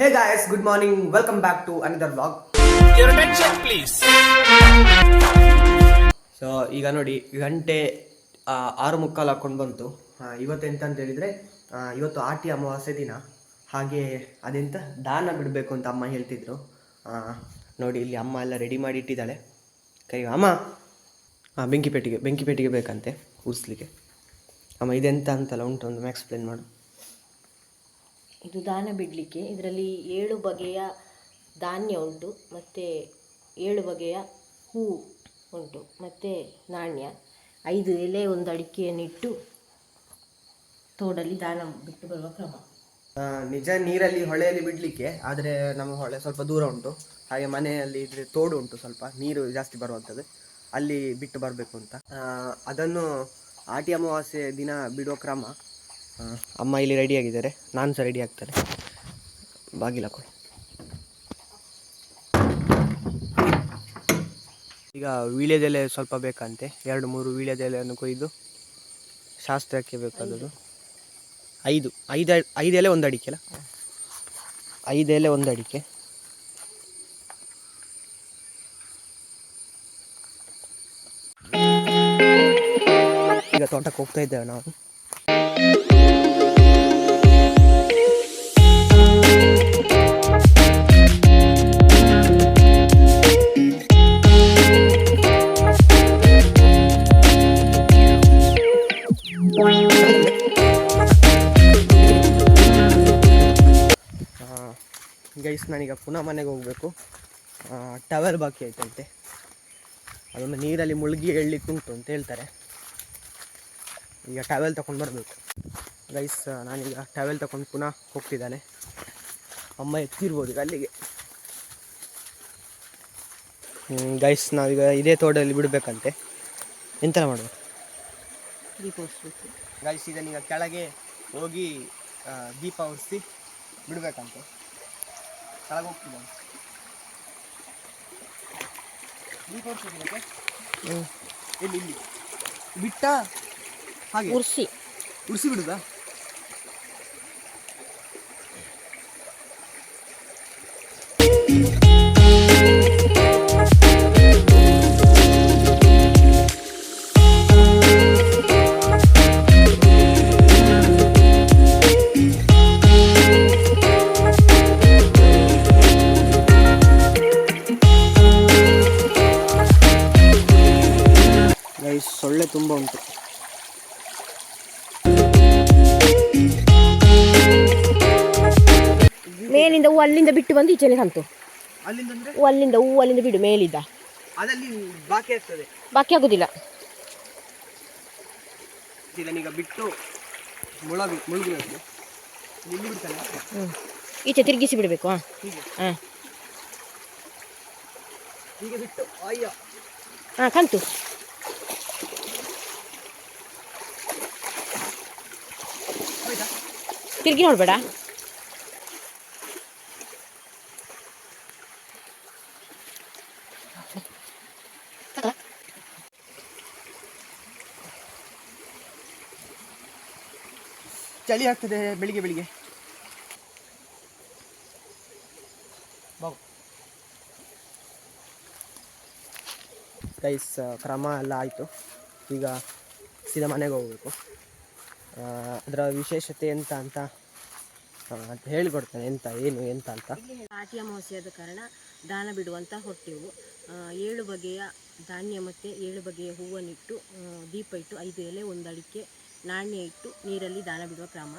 Hey guys, good morning. Welcome back to another vlog. Your attention please. So ಈಗ ನೋಡಿ ಗಂಟೆ 6:45 ಹಾಕೊಂಡು ಬಂತು. ಇವತ್ತು ಎಂತ ಅಂತ ಹೇಳಿದರೆ ಇವತ್ತು ಆಟಿ ಅಮಾವಾಸ್ಯೆ ದಿನ. ಹಾಗೆ ಅದೆಂತ ದಾನ ಬಿಡಬೇಕು ಅಂತ ಅಮ್ಮ ಹೇಳ್ತಿದ್ರು. ನೋಡಿ ಇಲ್ಲಿ ಅಮ್ಮ ಎಲ್ಲ ರೆಡಿ ಮಾಡಿ ಇಟ್ಟಿದ್ದಾಳೆ. ಕೈ ಅಮ್ಮ ಬೆಂಕಿ ಪೆಟ್ಟಿಗೆ ಬೇಕಂತೆ ಉರಿಸ್ಲಿಕ್ಕೆ. ಅಮ್ಮ ಇದೆಂತ ಅಂತೆಲ್ಲ ಉಂಟು, ಒಂದು ಎಕ್ಸ್ಪ್ಲೇನ್ ಮಾಡು. ಇದು ದಾನ ಬಿಡಲಿಕ್ಕೆ. ಇದರಲ್ಲಿ 7 ಬಗೆಯ ಧಾನ್ಯ ಉಂಟು, ಮತ್ತು 7 ಬಗೆಯ ಹೂವು ಉಂಟು, ಮತ್ತು ನಾಣ್ಯ, 5 ಎಲೆ, 1 ಅಡಿಕೆಯನ್ನಿಟ್ಟು ತೋಡಲ್ಲಿ ದಾನ ಬಿಟ್ಟು ಬರುವ ಕ್ರಮ. ನಿಜ ನೀರಲ್ಲಿ ಹೊಳೆಯಲ್ಲಿ ಬಿಡಲಿಕ್ಕೆ, ಆದರೆ ನಮ್ಮ ಹೊಳೆ ಸ್ವಲ್ಪ ದೂರ ಉಂಟು. ಹಾಗೆ ಮನೆಯಲ್ಲಿ ಇದ್ರೆ ತೋಡು ಉಂಟು, ಸ್ವಲ್ಪ ನೀರು ಜಾಸ್ತಿ ಬರುವಂಥದ್ದು, ಅಲ್ಲಿ ಬಿಟ್ಟು ಬರಬೇಕು ಅಂತ. ಅದನ್ನು ಆಟಿ ಅಮಾವಾಸ್ಯೆ ದಿನ ಬಿಡುವ ಕ್ರಮ. ಅಮ್ಮ ಇಲ್ಲಿ ರೆಡಿಯಾಗಿದ್ದಾರೆ, ನಾನು ಸಹ ರೆಡಿ ಆಗ್ತಾರೆ. ಬಾಗಿಲ ಕೊಡಿ. ಈಗ ವೀಳ್ಯದೆಲೆ ಸ್ವಲ್ಪ ಬೇಕಂತೆ, 2-3 ವೀಳ್ಯದೆಲೆಯನ್ನು ಕೊಯ್ದು ಶಾಸ್ತ್ರಕ್ಕೆ ಬೇಕಾದದ್ದು. 5 ಎಲೆ 1 ಅಡಿಕೆ ಅಲ್ಲ, 5 ಎಲೆ 1 ಅಡಿಕೆ. ಈಗ ತೋಟಕ್ಕೆ ಹೋಗ್ತಾ ಇದ್ದೇವೆ ನಾವು. ಗೈಸ್, ನಾನೀಗ ಪುನಃ ಮನೆಗೆ ಹೋಗಬೇಕು. ಟವೆಲ್ ಬಾಕಿ ಆಯ್ತಂತೆ, ಅದೊಂದು ನೀರಲ್ಲಿ ಮುಳುಗಿ ಎಳ್ಲಿಕ್ಕೆ ಉಂಟು ಅಂತ ಹೇಳ್ತಾರೆ. ಈಗ ಟವೆಲ್ ತಗೊಂಡು ಬರಬೇಕು. ಗೈಸ್, ನಾನೀಗ ಟವೆಲ್ ತಗೊಂಡು ಪುನಃ ಹೋಗ್ತಿದ್ದಾನೆ. ಅಮ್ಮ ಎತ್ತಿರ್ಬೋದು ಈಗ ಅಲ್ಲಿಗೆ. ಗೈಸ್, ನಾವೀಗ ಇದೇ ತೋಟದಲ್ಲಿ ಬಿಡಬೇಕಂತೆ. ಎಂತೆಲ್ಲ ಮಾಡಬೇಕು? ದೀಪ ಉರಿಸ್ಬೇಕು. ಗೈಸ್, ಇದನ್ನೀಗ ಕೆಳಗೆ ಹೋಗಿ ದೀಪ ಉರಿಸಿ ಬಿಡಬೇಕಂತೆ. ಕೆಳಗೆ ಹೋಗ್ತಿದ್ದಾನೆ ದೀಪ ಉರಿಸೋದಕ್ಕೆ. ಇಲ್ಲಿ ಬಿಟ್ಟ ಹಾಗೆ ಉರಿಸಿ ಬಿಡುದಾ? ಸೊಳ್ಳೆ ತುಂಬ ಉಂಟು. ಮೇಲಿಂದ ಹೂ ಅಲ್ಲಿಂದ ಬಿಟ್ಟು ಬಂದು ಈಚೆನೆ ತಂತು. ಹೂ ಅಲ್ಲಿಂದ ಬಿಡು, ಮೇಲಿದ್ದ ಬಾಕಿ ಆಗ್ತದೆ. ಬಾಕಿ ಆಗುದಿಲ್ಲ. ಇದನ್ನೀಗ ಬಿಟ್ಟು ಮುಳುಗಬೇಕು. ಈಚೆ ತಿರುಗಿಸಿ ಬಿಡಬೇಕು. ಹೀಗೆ ಬಿಟ್ಟು ಅಯ್ಯ ಕಂತು. ತಿರುಗಿ ನೋಡ್ಬೇಡ. ಚಳಿ ಆಗ್ತದೆ ಬೆಳಿಗ್ಗೆ. ಗೈಸ್, ಕ್ರಮ ಎಲ್ಲ ಆಯಿತು. ಈಗ ಸೀದಾ ಮನೆಗೆ ಹೋಗಬೇಕು. ಅದರ ವಿಶೇಷತೆ ಎಂತ ಅಂತ ಹೇಳಿಕೊಡ್ತೇನೆ, ಎಂತ ಅಂತ. ಆಟಿ ಅಮಾವಾಸ್ಯೆಯಾದ ಕಾರಣ ದಾನ ಬಿಡುವಂತ ಹೊಟ್ಟೆವು. 7 ಬಗೆಯ ಧಾನ್ಯ ಮತ್ತು 7 ಬಗೆಯ ಹೂವನ್ನಿಟ್ಟು, ದೀಪ ಇಟ್ಟು, 5 ಎಲೆ, 1 ಅಡಿಕೆ, ನಾಣ್ಯ ಇಟ್ಟು ನೀರಲ್ಲಿ ದಾನ ಬಿಡುವ ಕ್ರಮ.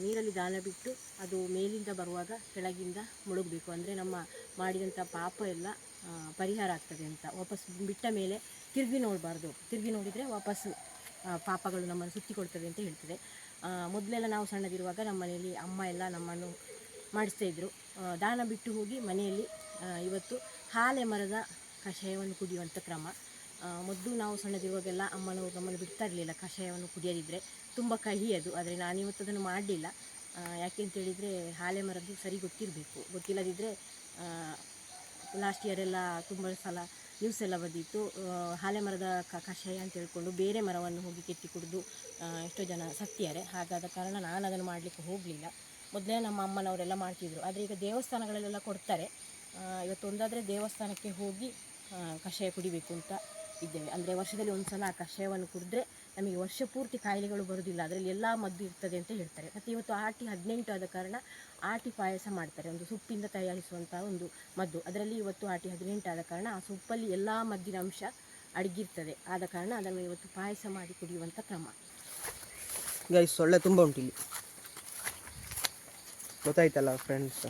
ನೀರಲ್ಲಿ ದಾನ ಬಿಟ್ಟು ಅದು ಮೇಲಿಂದ ಬರುವಾಗ ಕೆಳಗಿಂದ ಮುಳುಗಬೇಕು. ಅಂದರೆ ನಮ್ಮ ಮಾಡಿದಂಥ ಪಾಪ ಎಲ್ಲ ಪರಿಹಾರ ಆಗ್ತದೆ ಅಂತ. ವಾಪಸ್ ಬಿಟ್ಟ ಮೇಲೆ ತಿರುಗಿ ನೋಡಬಾರ್ದು. ತಿರುಗಿ ನೋಡಿದರೆ ವಾಪಸ್ಸು ಪಾಪಗಳು ನಮ್ಮನ್ನು ಸುತ್ತಿಕೊಳ್ತದೆ ಅಂತ ಹೇಳ್ತದೆ. ಮೊದಲೆಲ್ಲ ನಾವು ಸಣ್ಣದಿರುವಾಗ ನಮ್ಮ ಮನೆಯಲ್ಲಿ ಅಮ್ಮ ಎಲ್ಲ ನಮ್ಮನ್ನು ಮಾಡಿಸ್ತಾಯಿದ್ರು. ದಾನ ಬಿಟ್ಟು ಹೋಗಿ ಮನೆಯಲ್ಲಿ ಇವತ್ತು ಹಾಲೆ ಮರದ ಕಷಾಯವನ್ನು ಕುಡಿಯುವಂಥ ಕ್ರಮ. ಮೊದಲು ನಾವು ಸಣ್ಣದಿರುವಾಗೆಲ್ಲ ಅಮ್ಮನವರು ನಮ್ಮನ್ನು ಬಿಡ್ತಾ ಇರಲಿಲ್ಲ ಕಷಾಯವನ್ನು ಕುಡಿಯೋದಿದ್ದರೆ. ತುಂಬ ಕಹಿ ಅದು. ಆದರೆ ನಾನಿವತ್ತು ಅದನ್ನು ಮಾಡಲಿಲ್ಲ. ಯಾಕೆ ಅಂತೇಳಿದರೆ ಹಾಲೆ ಮರದ್ದು ಸರಿ ಗೊತ್ತಿಲ್ಲದಿದ್ದರೆ ಲಾಸ್ಟ್ ಇಯರೆಲ್ಲ ತುಂಬ ಸಲ ನ್ಯೂಸ್ ಎಲ್ಲ ಬಂದಿತ್ತು. ಹಾಲೆ ಮರದ ಕಷಾಯ ಅಂತ ಹೇಳ್ಕೊಂಡು ಬೇರೆ ಮರವನ್ನು ಹೋಗಿ ಕೆತ್ತಿ ಕುಡಿದು ಎಷ್ಟೋ ಜನ ಸತ್ತಿದ್ದಾರೆ. ಹಾಗಾದ ಕಾರಣ ನಾನು ಅದನ್ನು ಮಾಡಲಿಕ್ಕೆ ಹೋಗಲಿಲ್ಲ. ಮೊದಲೇ ನಮ್ಮ ಅಮ್ಮನವರೆಲ್ಲ ಮಾಡ್ತಿದ್ರು. ಆದರೆ ಈಗ ದೇವಸ್ಥಾನಗಳಲ್ಲೆಲ್ಲ ಕೊಡ್ತಾರೆ. ಇವತ್ತು ಒಂದಾದರೆ ದೇವಸ್ಥಾನಕ್ಕೆ ಹೋಗಿ ಕಷಾಯ ಕುಡಿಬೇಕು ಅಂತ ಇದ್ದೇವೆ. ಅಂದರೆ ವರ್ಷದಲ್ಲಿ ಒಂದು ಸಲ ಆ ಕಷಾಯವನ್ನು ಕುಡಿದ್ರೆ ನಮಗೆ ವರ್ಷ ಪೂರ್ತಿ ಕಾಯಿಲೆಗಳು ಬರೋದಿಲ್ಲ, ಅದರಲ್ಲಿ ಎಲ್ಲ ಮದ್ದು ಇರ್ತದೆ ಅಂತ ಹೇಳ್ತಾರೆ. ಮತ್ತು ಇವತ್ತು ಆಟಿ 18 ಆದ ಕಾರಣ ಆಟಿ ಪಾಯಸ ಮಾಡ್ತಾರೆ, ಒಂದು ಸೊಪ್ಪಿಂದ ತಯಾರಿಸುವಂಥ ಒಂದು ಮದ್ದು. ಅದರಲ್ಲಿ ಇವತ್ತು ಆಟಿ 18 ಆದ ಕಾರಣ ಆ ಸೊಪ್ಪಲ್ಲಿ ಎಲ್ಲ ಮದ್ದಿನ ಅಂಶ ಅಡಗಿರ್ತದೆ. ಆದ ಕಾರಣ ಅದನ್ನು ಇವತ್ತು ಪಾಯಸ ಮಾಡಿ ಕುಡಿಯುವಂಥ ಕ್ರಮ. ಗೈಸ್ ಸೊಳ್ಳೆ ತುಂಬ ಉಂಟು ಇಲ್ಲಿ, ಗೊತ್ತಾಯ್ತಲ್ಲ ಫ್ರೆಂಡ್ಸ್.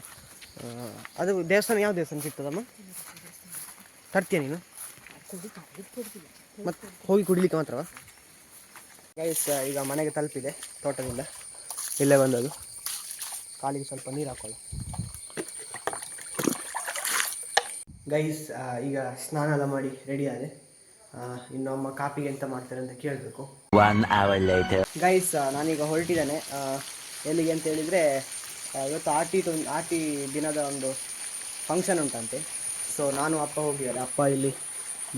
ಅದು ದೇವಸ್ಥಾನ ಯಾವ ದೇವಸ್ಥಾನ ಸಿಗ್ತದಮ್ಮ? ತರ್ತೀಯ ನೀನು? ಮತ್ತು ಹೋಗಿ ಕುಡಿಲಿಕ್ಕೆ ಮಾತ್ರವಾ? ಗೈಸ್ ಈಗ ಮನೆಗೆ ತಲುಪಿದೆ ತೋಟದಿಂದ, ಇಲ್ಲೇ ಬಂದದು. ಕಾಲಿಗೆ ಸ್ವಲ್ಪ ನೀರು ಹಾಕೊಳ್ಳ. ಗೈಸ್ ಈಗ ಸ್ನಾನ ಎಲ್ಲ ಮಾಡಿ ರೆಡಿ ಆದೆ. ಇನ್ನು ಅಮ್ಮ ಕಾಪಿಗೆ ಎಂತ ಮಾಡ್ತಾರೆ ಅಂತ ಕೇಳಬೇಕು. ಗೈಸ್ ನಾನೀಗ ಹೊರಟಿದ್ದೇನೆ. ಎಲ್ಲಿಗೆ ಅಂತ ಹೇಳಿದರೆ ಇವತ್ತು ಆಟಿ ದಿನದ ಒಂದು ಫಂಕ್ಷನ್ ಉಂಟಂತೆ. ಸೊ ನಾನು ಅಪ್ಪ ಹೋಗಿದ್ದಾರೆ. ಅಪ್ಪ ಇಲ್ಲಿ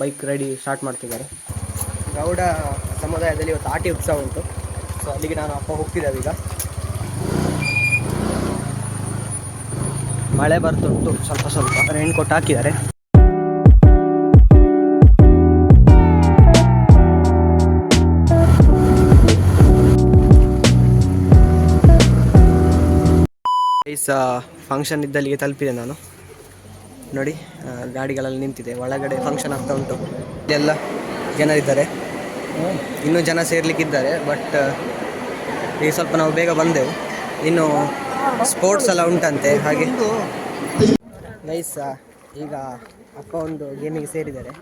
ಬೈಕ್ ರೆಡಿ ಸ್ಟಾರ್ಟ್ ಮಾಡ್ತಿದ್ದಾರೆ. ಗೌಡ ಸಮುದಾಯದಲ್ಲಿ ಇವತ್ತು ಆಟಿ ಉತ್ಸವ ಉಂಟು. ಸೊ ಅಲ್ಲಿಗೆ ನಾನು ಅಪ್ಪ ಹೋಗ್ತಿದ್ದೇವೆ. ಈಗ ಮಳೆ ಬರ್ತುಂಟು, ಸ್ವಲ್ಪ ಸ್ವಲ್ಪ ರೈನ್ ಕೋಟ್ ಹಾಕಿದ್ದಾರೆ. ಫಂಕ್ಷನ್ ಇದ್ದಲ್ಲಿಗೆ ತಲುಪಿದೆ ನಾನು. ನೋಡಿ ಗಾಡಿಗಳಲ್ಲಿ ನಿಂತಿದೆ, ಒಳಗಡೆ ಫಂಕ್ಷನ್ ಆಗ್ತಾ ಉಂಟು. ಇದೆಲ್ಲ ಜನರಿದ್ದಾರೆ, ಇನ್ನೂ ಜನ ಸೇರ್ಲಿಕ್ಕಿದ್ದಾರೆ. ಬಟ್ ಈಗ ಸ್ವಲ್ಪ ನಾವು ಬೇಗ ಬಂದೆವು. ಇನ್ನು ಸ್ಪೋರ್ಟ್ಸ್ ಎಲ್ಲ ಉಂಟಂತೆ. ಹಾಗೆ ಗೈಸ್ ಈಗ ಅಪ್ಪ ಒಂದು ಗೇಮಿಗೆ ಸೇರಿದ್ದಾರೆ.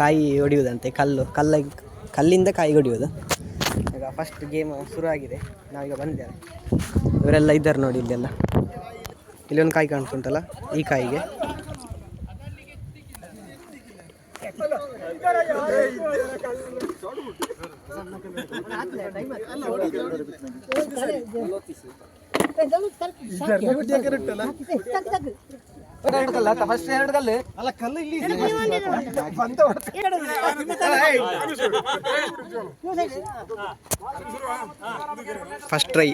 ಕಾಯಿ ಹೊಡೆಯುವುದಂತೆ, ಕಲ್ಲಿಂದ ಕಾಯಿ ಹೊಡೆಯುವುದು. ಈಗ ಫಸ್ಟ್ ಗೇಮ್ ಶುರು ಆಗಿದೆ. ನಾವೀಗ ಬಂದಿದ್ದೇವೆ. ಇವರೆಲ್ಲ ಇದ್ದಾರೆ ನೋಡಿ ಇಲ್ಲೆಲ್ಲ. ಇಲ್ಲೊಂದು ಕಾಯಿ ಕಾಣ್ತುಂಟಲ್ಲ, ಈ ಕಾಯಿಗೆ ಫಸ್ಟ್ ಟ್ರೈ.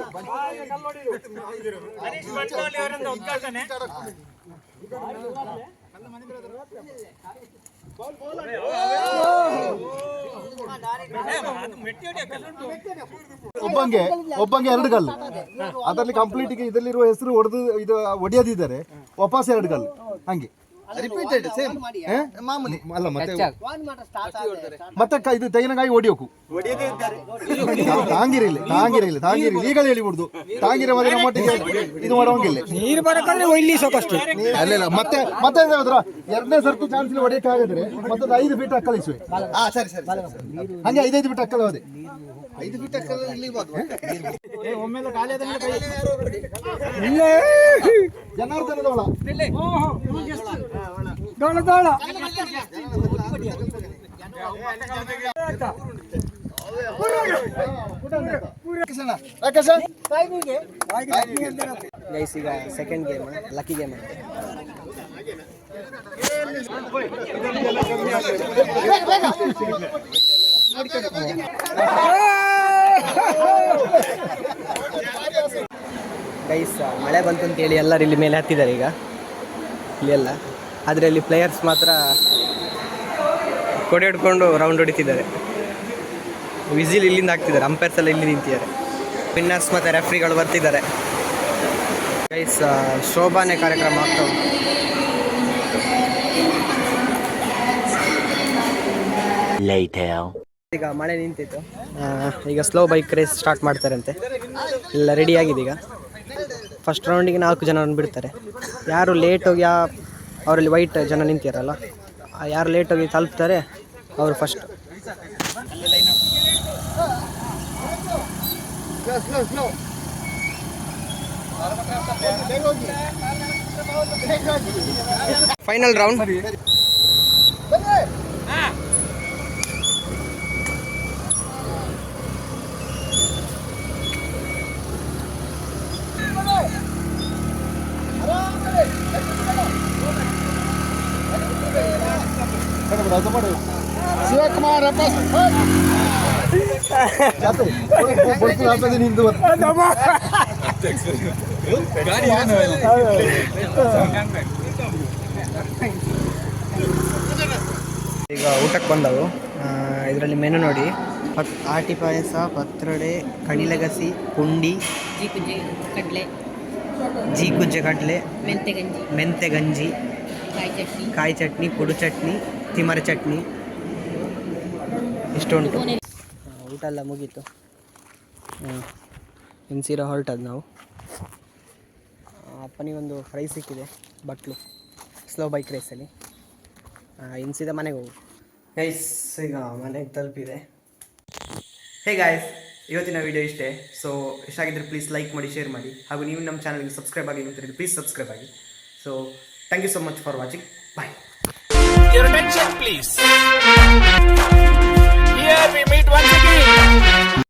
ಒಬ್ಬಂಗೆ 2 ಕಲ್ಲು. ಅದರಲ್ಲಿ ಕಂಪ್ಲೀಟ್ ಇದರಲ್ಲಿರುವ ಹೆಸರು ಒಡೆಯದಿದ್ದಾರೆ ವಾಪಸ್ 2 ಕಲ್ಲು. ಹಂಗೆ ರಿಪೀಟೆಡ್ ಸೇಮ್ ಮಾಮೂಲಿ ಅಲ್ಲ. ಮತ್ತೆ ಇದು ತೆಂಗಿನಕಾಯಿ ಹೊಡಿಯೋಕು ತಾಂಗಿರಿಲ್ಲ. ಈಗಲೇ ಹೇಳಿಬಿಡುದು ತಾಂಗಿರ ಮದುವೆ ನಮ್ಮೊಟ್ಟಿಗೆ ಇದು ಮಾಡುವಂಗಿಲ್ಲ. ನೀರು ಬರಕಂದ್ರೆ ಒಯ್ಲಿ ಸಾಕಷ್ಟು ಅಲ್ಲ. ಮತ್ತೆ ಹೇಳಿದ್ರ 2ನೇ ಸರ್ತಿ ಚಾನ್ಸ್ ಹೊಡೆಯಕ್ಕೆ ಆಗಿದ್ರೆ ಮತ್ತೊಂದು 5 ಫೀಟ್ ಅಕ್ಕಲಿಸುವೆ. ಹಂಗೆ 5 ಫೀಟ್ ಅಕ್ಕಲ ಹೋದೆ. 5 ಫೀಟ್ ಅಕ್ಕಲ ಇಲ್ಲಿ ಒಮ್ಮೆಲ್ಲ ಖಾಲಿ ಜನಾರ್ದನದ ಒಳ ಗೈಸ್ ಈಗ ಸೆಕೆಂಡ್ ಗೇಮ್ ಲಕ್ಕಿ ಗೇಮ್ ಅಂತ. ಗೈಸ್ ಮಳೆ ಬಂತು ಅಂತೇಳಿ ಎಲ್ಲರೂ ಇಲ್ಲಿ ಮೇಲೆ ಹತ್ತಿದ್ದಾರೆ. ಈಗ ಇಲ್ಲೆಲ್ಲ ಆದರೆ ಅಲ್ಲಿ ಪ್ಲೇಯರ್ಸ್ ಮಾತ್ರ ಕೊಡೆ ಹಿಡ್ಕೊಂಡು ರೌಂಡ್ ಹೊಡಿತಿದ್ದಾರೆ. ವಿಸಿಲ್ ಇಲ್ಲಿಂದ ಹಾಕ್ತಿದ್ದಾರೆ, ಅಂಪೈರ್ಸ್ ಎಲ್ಲ ಇಲ್ಲಿ ನಿಂತಿದ್ದಾರೆ, ವಿನ್ನರ್ಸ್ ಮತ್ತು ರೆಫ್ರಿಗಳು ಬರ್ತಿದ್ದಾರೆ. ಗೈಸ್ ಶೋಭಾನೆ ಕಾರ್ಯಕ್ರಮ ಆಗ್ತಾ ಉಂಟು. ಈಗ ಮಳೆ ನಿಂತಿತ್ತು. ಈಗ ಸ್ಲೋ ಬೈಕ್ ರೇಸ್ ಸ್ಟಾರ್ಟ್ ಮಾಡ್ತಾರಂತೆ. ಎಲ್ಲ ರೆಡಿ ಆಗಿದೆ. ಈಗ ಫಸ್ಟ್ ರೌಂಡಿಗೆ 4 ಜನರನ್ನು ಬಿಡ್ತಾರೆ. ಯಾರು ಲೇಟ್ ಹೋಗಿ ಅವರಲ್ಲಿ ವೈಟ್ ಜನ ನಿಂತಿರಲ್ಲ, ಯಾರು ಲೇಟ್ ಹೋಗಿ ತಲುಪ್ತಾರೆ ಅವರು first. Final round. Shivakumar Hindu ಈಗ ಊಟಕ್ಕೆ ಬಂದವು. ಇದರಲ್ಲಿ ಮೆನು ನೋಡಿ, ಆಟಿ ಪಾಯಸ, ಪತ್ರೊಡೆ, ಕಣಿಲಗಸಿ, ಪುಂಡಿ, ಕಡಲೆ, ಜೀಕುಜ್ಜೆ ಕಡಲೆ, ಮೆಂತೆ ಗಂಜಿ, ಮೆಂತೆ ಗಂಜಿ, ಕಾಯಿ ಚಟ್ನಿ, ಪುಡು ಚಟ್ನಿ, ತಿಮರ ಚಟ್ನಿ ಇಷ್ಟುಂಟು. ಊಟ ಎಲ್ಲ ಮುಗೀತು. ಇನ್ಸೀರ ಹೊರಟದ್ದು ನಾವು. ಅಪ್ಪನಿಗೊಂದು ಫ್ರೈ ಸಿಕ್ಕಿದೆ ಬಟ್ಲು ಸ್ಲೋ ಬೈಕ್ ರೇಸಲ್ಲಿ. ಇನ್ಸಿದ ಮನೆಗೆ ಹೋಗು ಗೈಸ್. ಈಗ ಮನೆಗೆ ತಲುಪಿದೆ. ಹೇ ಗಾಯ್ಸ್, ಇವತ್ತಿನ ವಿಡಿಯೋ ಇಷ್ಟೇ. ಸೊ ಇಷ್ಟಾಗಿದ್ದರೆ ಪ್ಲೀಸ್ ಲೈಕ್ ಮಾಡಿ, ಶೇರ್ ಮಾಡಿ, ಹಾಗೂ ನೀವು ನಮ್ಮ ಚಾನಲ್ಗೆ ಸಬ್ಸ್ಕ್ರೈಬ್ ಆಗಿ ಅಂತಿದ್ರೆ ಪ್ಲೀಸ್ ಸಬ್ಸ್ಕ್ರೈಬ್ ಆಗಿ. So thank you so much for watching. Bye. Your attention, please. Here we meet once again.